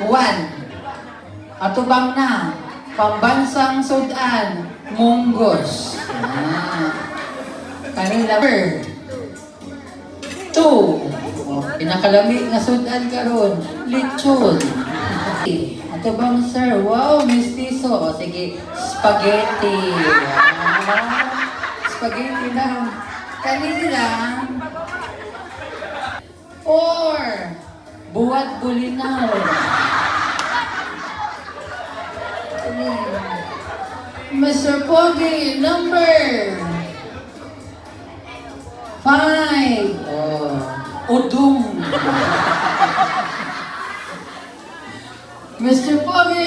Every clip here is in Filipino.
One. Atubang na. Pambansang sudan. Munggos. Kanila. Two. Pinakalami nga sudan karon. Lechon. Atubang sir. Wow, mistiso. Sige, spaghetti. Spaghetti lang. Kanila. Four. Buwat bulinaw. Mr. Pogi, number 5. Udong. Mr. Pogi,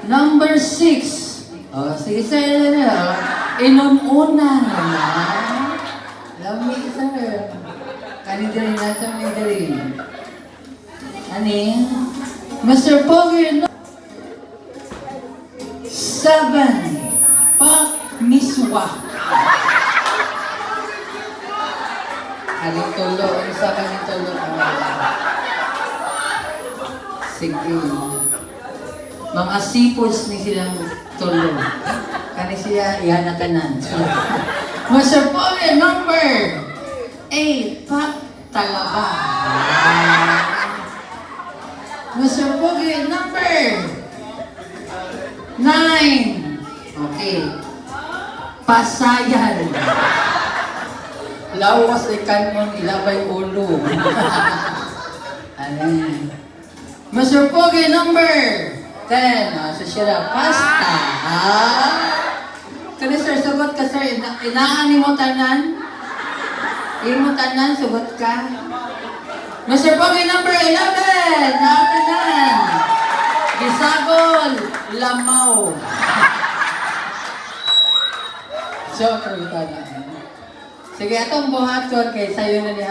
number 6. Sige sir. Inununa. Lami sir. Kanidari na sa midari. Ani? Mr. Pogi, 7. Miswa. Aling tulo. Isa ka ni tulo. Sige. Mga seafoods ni silang tulo. Kani siya, iyan na tanan. Mr. Pogi, number 8. Talaba. Mr. Pogi, number 9. Okay. Pasayan. Lawas ay kanon, ilabay ulo. Ano? Mr. Pogi, number 10. So siya pasta. Kani sir, sagot ka sir. Inaan mo tanan? Imo tanan, sagot ka? Mr. Pogi, number 11. Nakatanan. Gisagol. Lamaw. Joke, Sige, atong buhaton kay sayo na niya.